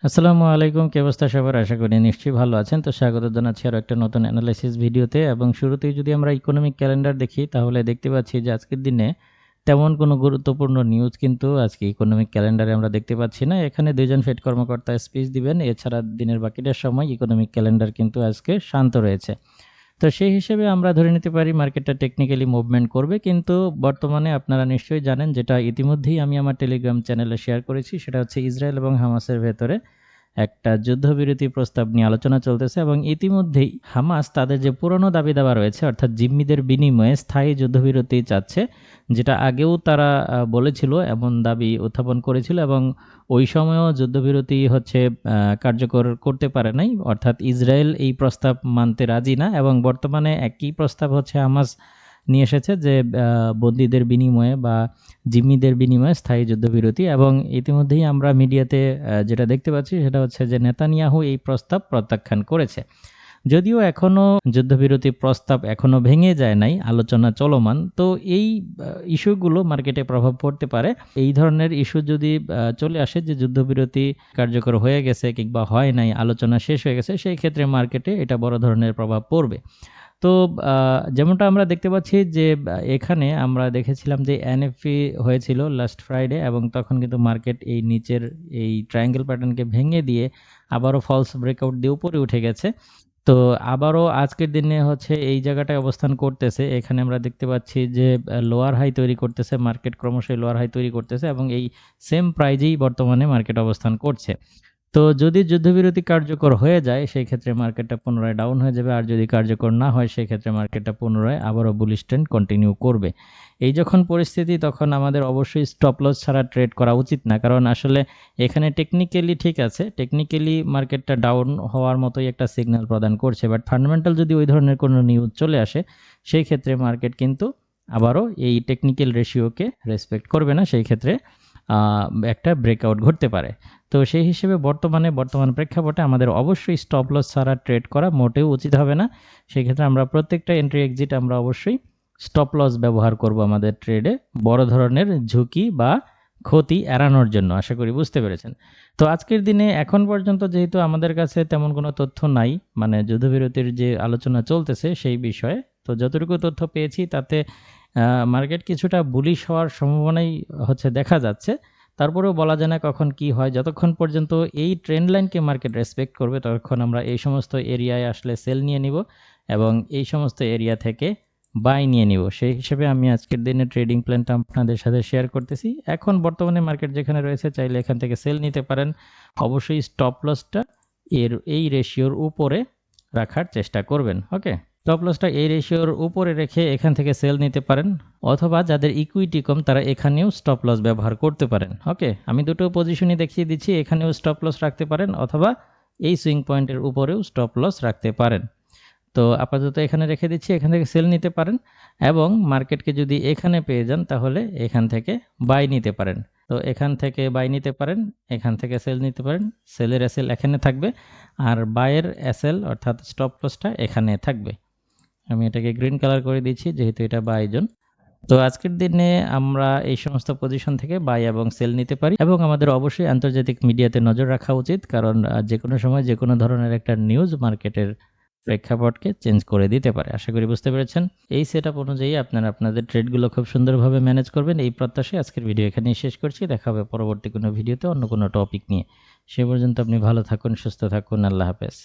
আসসালামু আলাইকুম, কি অবস্থা সবার? আশা করি নিশ্চয়ই ভালো আছেন। তো স্বাগত জানাচ্ছি আরো একটা নতুন অ্যানালাইসিস ভিডিওতে এবং শুরুতেই যদি আমরা ইকোনমিক ক্যালেন্ডার দেখি তাহলে দেখতে পাচ্ছি যে আজকের দিনে তেমন কোনো গুরুত্বপূর্ণ নিউজ কিন্তু আজকে ইকোনমিক ক্যালেন্ডারে আমরা দেখতে পাচ্ছি না। এখানে ২ জন ফেড কর্মকর্তা স্পিচ দিবেন। এছাড়া দিনের বাকিটার সময় ইকোনমিক ক্যালেন্ডার কিন্তু আজকে শান্ত রয়েছে। তো সেই হিসেবে আমরা ধরে নিতে পারি মার্কেটটা টেকনিক্যালি মুভমেন্ট করবে। কিন্তু বর্তমানে আপনারা নিশ্চয়ই জানেন, যেটা ইতিমধ্যেই আমি আমার টেলিগ্রাম চ্যানেলে শেয়ার করেছি, সেটা হচ্ছে ইসরায়েল এবং হামাসের ভেতরে একটা যুদ্ধবিরতি প্রস্তাব নিয়ে আলোচনা চলতেছে এবং ইতিমধ্যেই হামাস তাদের যে পুরনো দাবি-দাওয়া রয়েছে, অর্থাৎ জিম্মিদের বিনিময়ে স্থায়ী যুদ্ধবিরতি চাচ্ছে, যেটা আগেও তারা বলেছিল, এমন দাবি উত্থাপন করেছিল এবং ওই সময়ও যুদ্ধবিরতি কার্যকর করতে পারে নাই, অর্থাৎ ইসরায়েল এই প্রস্তাব মানতে রাজি না এবং বর্তমানে একই প্রস্তাব হামাস নিয়ে এসেছে যে বন্দীদের বিনিময়ে বা জিম্মিদের বিনিময়ে স্থায়ী যুদ্ধবিরতি। এবং ইতিমধ্যেই আমরা মিডিয়াতে যেটা দেখতে পাচ্ছি সেটা হচ্ছে যে নেতানিয়াহু এই প্রস্তাব প্রত্যাখ্যান করেছে। যদিও এখনও যুদ্ধবিরতি প্রস্তাব এখনও ভেঙে যায় নাই, আলোচনা চলমান। তো এই ইস্যুগুলো মার্কেটে প্রভাব পড়তে পারে। এই ধরনের ইস্যু যদি চলে আসে যে যুদ্ধবিরতি কার্যকর হয়ে গেছে কিংবা হয় নাই, আলোচনা শেষ হয়ে গেছে, সেই ক্ষেত্রে মার্কেটে এটা বড় ধরনের প্রভাব পড়বে। তো যেমনটা আমরা দেখতে পাচ্ছি যে এখানে আমরা দেখেছিলাম যে এনএফপি হয়েছিল লাস্ট ফ্রাইডে এবং তখন কিন্তু মার্কেট এই নিচের এই ট্রায়াঙ্গেল প্যাটার্নকে ভেঙে দিয়ে আবারও ফলস ব্রেকআউট দিয়ে উপরে উঠে গেছে। তো আবারও আজকের দিনে এই জায়গাটায় অবস্থান করতেছে। এখানে আমরা দেখতে পাচ্ছি যে লোয়ার হাই তৈরি করতেছে, মার্কেট ক্রমশই লোয়ার হাই তৈরি করতেছে এবং এই সেম প্রাইজেই বর্তমানে মার্কেট অবস্থান করছে। তো যদি যুদ্ধবিরতি কার্যকর হয়ে যায় সেই ক্ষেত্রে মার্কেটটা পুনরায় ডাউন হয়ে যাবে, আর যদি কার্যকর না হয় সেই ক্ষেত্রে মার্কেটটা পুনরায় আবারও বুলিশ ট্রেন্ড কন্টিনিউ করবে। এই যখন পরিস্থিতি, তখন আমাদের অবশ্যই স্টপ লস ছাড়া ট্রেড করা উচিত না, কারণ আসলে এখানে টেকনিক্যালি ঠিক আছে, টেকনিক্যালি মার্কেটটা ডাউন হওয়ার মতোই একটা সিগন্যাল প্রদান করছে, বাট ফান্ডামেন্টাল যদি ওই ধরনের কোনো নিউজ চলে আসে সেই ক্ষেত্রে মার্কেট কিন্তু আবারও এই টেকনিক্যাল রেশিওকে রেসপেক্ট করবে না, সেই ক্ষেত্রে একটা ব্রেকআউট ঘটতে পারে। তো সেই হিসেবে বর্তমান প্রেক্ষাপটে আমাদের অবশ্যই স্টপ লস ছাড়া ট্রেড করা মোটেও উচিত হবে না। সেক্ষেত্রে আমরা প্রত্যেকটা এন্ট্রি এক্সিট আমরা অবশ্যই স্টপ লস ব্যবহার করব আমাদের ট্রেডে, বড় ধরনের ঝুঁকি বা ক্ষতি এড়ানোর জন্য। আশা করি বুঝতে পেরেছেন। তো আজকের দিনে এখন পর্যন্ত যেহেতু আমাদের কাছে তেমন কোনো তথ্য নাই, মানে যুদ্ধবিরতির যে আলোচনা চলতেছে সেই বিষয়ে, তো যতটুকু তথ্য পেয়েছি তাতে মার্কেট কিছুটা বুলিশ হওয়ার সম্ভাবনাই দেখা যাচ্ছে। তারপরেও বলা যায় না কখন কি হয়। যতক্ষণ পর্যন্ত এই ট্রেন্ড লাইনকে মার্কেট রেসপেক্ট করবে ততক্ষণ আমরা এই সমস্ত এরিয়ায় আসলে সেল নিয়ে নিব এবং এই সমস্ত এরিয়া থেকে বাই নিয়ে নিব। সেই হিসেবে আমি আজকের দিনে ট্রেডিং প্ল্যানটা আপনাদের সাথে শেয়ার করতেছি। এখন বর্তমানে মার্কেট যেখানে রয়েছে চাইলে এখান থেকে সেল নিতে পারেন। অবশ্যই স্টপ লসটা এই রেশিওর উপরে রাখার চেষ্টা করবেন। ওকে? স্টপ লসটা এই রেশিওর উপরে রেখে এখান থেকে সেল নিতে পারেন, অথবা যাদের ইকুইটি কম তারা এখানেও স্টপ লস ব্যবহার করতে পারেন। ওকে, আমি দুটো পজিশনই দেখিয়ে দিচ্ছি, এখানেও স্টপ লস রাখতে পারেন অথবা এই সুইং পয়েন্টের উপরেও স্টপ লস রাখতে পারেন। তো আপাতত এখানে রেখে দিচ্ছি, এখান থেকে সেল নিতে পারেন এবং মার্কেটকে যদি এখানে পেয়ে যান তাহলে এখান থেকে বাই নিতে পারেন। তো এখান থেকে বাই নিতে পারেন, এখান থেকে সেল নিতে পারেন। সেলের এসএল এখানে থাকবে আর বাইয়ের এসএল অর্থাৎ স্টপ লসটা এখানে থাকবে। আমি এটাকে গ্রিন কালার করে দিচ্ছি যেহেতু এটা বাই জোন। তো আজকের দিনে আমরা এই সমস্ত পজিশন থেকে বাই এবং সেল নিতে পারি এবং আমাদের অবশ্যই আন্তর্জাতিক মিডিয়াতে নজর রাখা উচিত, কারণ যে কোনো সময় যে কোনো ধরনের একটা নিউজ মার্কেটের প্রেক্ষাপটকে চেঞ্জ করে দিতে পারে। আশা করি বুঝতে পেরেছেন। এই সেটআপ অনুযায়ী আপনারা আপনাদের ট্রেডগুলো খুব সুন্দরভাবে ম্যানেজ করবেন, এই প্রত্যাশায় আজকের ভিডিও এখানেই শেষ করছি। দেখা হবে পরবর্তী কোনো ভিডিওতে অন্য কোনো টপিক নিয়ে। সে পর্যন্ত আপনি ভালো থাকুন, সুস্থ থাকুন। আল্লাহ হাফেজ।